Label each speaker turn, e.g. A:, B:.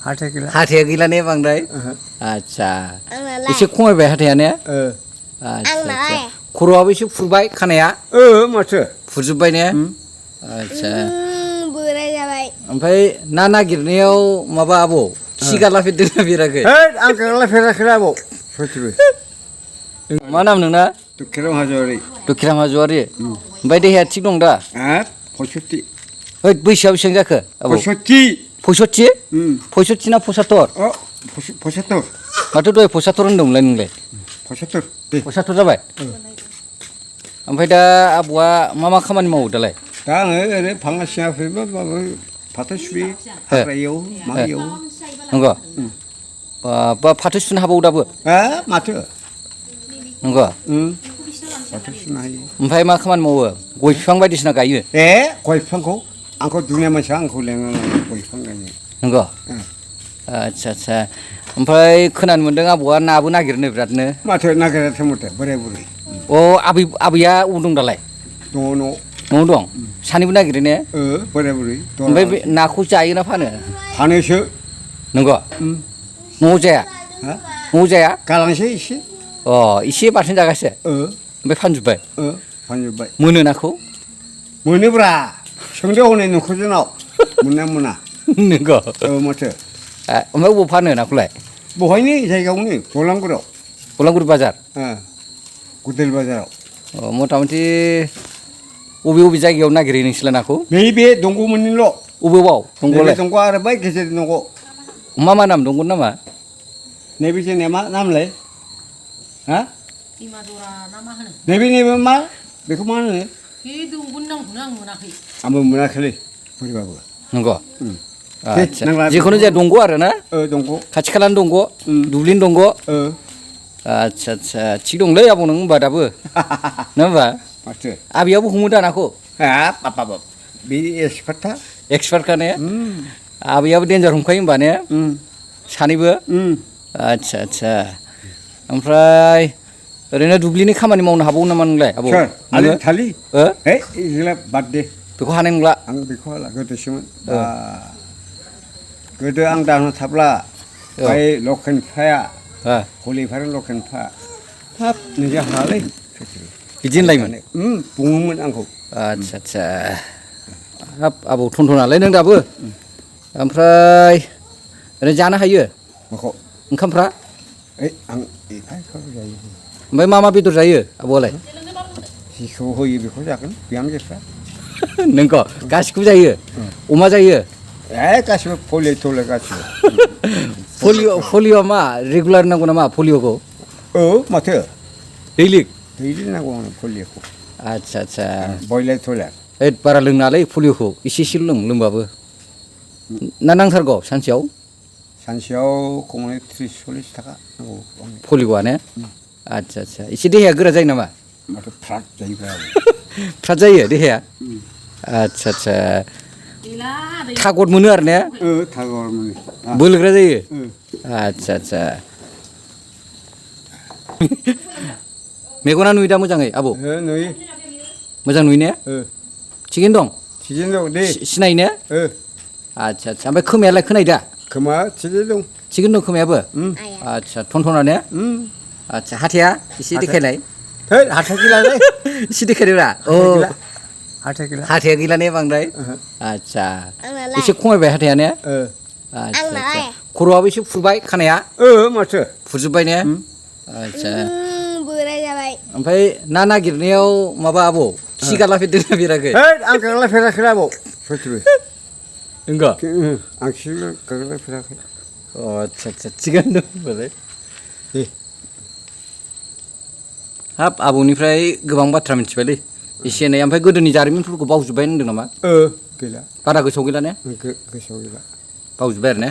A: हाथाया गैला ने बांद्राय आच्छा एसे खमायबाय हाथाया ने आच्छा खर'आबो एसे फुरबाय खानाया
B: माथो
A: फुरजोब्बाय ने आच्छा
C: बोराय जाबाय
A: ओमफ्राय ना नागिरनायाव माबा आब' खि गारलाफेरदोंना फेराखै
B: आं गारलाफेराखै आब' सयथिबो
A: मा नाम नोंना
B: दुखिराम हाज'वारि
A: दुखिराम हाज'वारि ओमफ्राय देहाया थिग दं दा
B: पयसथ्थि
A: ओइ बैसोआ बेसेबां जाखो आब'
B: पयसथ्थि
A: 65 ना 75
B: पयसत्तर
A: माथो दहाय 75 होनदोंमोनलाय नोंलाय
B: पयसत्तर
A: 75 जाबाय ओमफ्राय दा आब'आ मा खामानि मावो दालाय
B: दा आङो ओरै भाङा सिङा फैबा माबा फाथो सुयो हाग्रायाव माबायाव
A: नंगौ बा फाथो सुनो हाबावो दाबो
B: माथो
A: नंगौ
B: फाथो सुनो हायो
A: ओमफ्राय मा खामानि मावो गय बिफां बायदिसिना गायो
B: गय बिफांखौ आंखौ दुनिया मानसिया आंखौ लेंनानै गय बिफां गायनो
A: नंगौ आच्छा आच्छा ओमफ्राय खोनानो मोन्दों आबौआ नाबो नागिरनो बिरादनो
B: माथो नागिराथो माथो बोराय बुरै
A: आबैया अबाव दं दालाय
B: दङ
A: न'आव दं सानैबो नागिरो ने
B: बोराय बुरै
A: ओमफ्राय बे नाखौ जायोना फानो
B: फानोसो
A: नंगौ न'आव जाया न'आव जाया
B: गालांसै एसे
A: एसे बाथोन जागासो ओमफ्य फानजोब्बाय
B: फानजोब्बाय
A: मोनो नाखौ
B: मोनोब्रा सोंदो हनै न'खरजोंनाव मोना
A: नंगौ
B: माथो
A: ओमफ्राय बबाव फानो नाखौलाय
B: बहायनो जायगायावनो
A: गलांगुरि बाजार
B: गुदेल बाजाराव
A: मथा मथि बबे जायगायाव नागिरहैयो नोंसोरलाय नाखौ
B: नैबे दंग' मोननैल'
A: बबेयाव दंग'आलाय
B: दंग' आरो बै गेजेर दंग'
A: मा नाम दंग' नामा
B: नैबे जोंनिया मा नामलाय
D: दिमाजरा ना मा होनो
B: नैबे मा बेखौ मा होनो
D: बे दंग'नि नामखौनो आं मोनाखै
B: आंबो मोनाखैलै बोरैबाबो
A: नंगौ आच्छा जिखुनु जाया दंग' आरो ना
B: दंग'
A: खाथि खालानि दंग' दुब्लिनि दंग' आच्छा आच्छा थिग दंलै आबौ नों होनबा दाबो नङा होनबा
B: माथो
A: आबैयाबो हमो दा नाखौ
B: बे
A: एक्सपार्टखा ने आबैयाबो देन्जार हमखायो होनबा ने सानैबो आच्छा आच्छा ओमफ्राय ओरैनो दुब्लिनि खामानि मावनो हाबावो नामा नोंलाय आबौ
B: थालि बाद दे
A: बेखौ हानाय नंला
B: आं बेखौ हाला गोदोसोमोन गोदो आं दाहोना थाब्ला बै लकेनफाया हलिफारा लकेनफा हाब नोंजों हालालै
A: बिदि होनलायमोन
B: बुङोमोन आंखौ
A: आच्छा आच्छा हाब आबौ टनटनालाय नों दाबो ओमफ्राय ओरैनो जानो हायो
B: माखौ
A: ओंखामफ्रा
B: आं एफा जायो
A: ओमफ्राय मा बेदर जायो आबौआलाय
B: जिखौ होयो बेखौ जागोन बिहामजोफ्रा
A: नोंखौ गासिखौबो जायो अमा जायो
B: गासिबो पलिय' गासिबो
A: पलिय'आ मा रेगुलार नांगौ नामा पलिय'खौ
B: माथो
A: दैलि
B: नांगौ आंनो पलिय'खौ
A: आच्छा आच्छा
B: बयलार
A: बारा लोंनाङालै पलिय'खौ एसे लोंबाबो ना नांथारगौ सानसेयाव
B: खमावनो 30-40 थाखा नांगौ
A: पलिय'आ ने आच्छा आच्छा एसे देहाया गोरा जायो नामा
B: माथो फ्राद जायोब्रा
A: फ्राद जायो देहाया आच्छा आच्छा थागद मोनो आरो ने
B: थागद मोनो
A: बोलोग्रा जायो आच्छा आच्छा मेगना नुयो दा मोजाङै आबौ
B: नुयो
A: मोजां नुयो ने थिगैनो दं
B: दे
A: सिनायो ने आच्छा आच्छा ओमफ्राय खोमायालाय खोनायो दा
B: खोमा थिगैनो
A: दं खोमायाबो आच्छा टनटना ने आच्छा हाथाया एसे देखायलाय
B: हाथाय गैलालै
A: एसे देखायदोब्रा हाथाया गैला ने बांद्राय आच्छा एसे खमायबाय हाथाया ने आच्छा खर'आबो एसे फुरबाय खानाया
B: माथो
A: फुरजोब्बाय ने आच्छा
C: बोराय जाबाय
A: ओमफ्राय ना नागिरनायाव माबा आबौ खि गारलाफेरदोंना फेराखै
B: आं गारलाफेराखै आबौ सयथिबो
A: नंगौ
B: आं खि गारलाफेराखै
A: आच्छा आच्छा थिगानो दं होनबालाय
B: दे
A: हाब आबौनिफ्राय गोबां बाथ्रा मिथिबायलै एसे एनै ओमफ्राय गोदोनि जारिमिनफोरखौ बावजोब्बाय होनदों नामा
B: गैला
A: बारा गोसोआव गैला ने
B: गोसोआव गैला
A: बावजोब्बाय आरो ने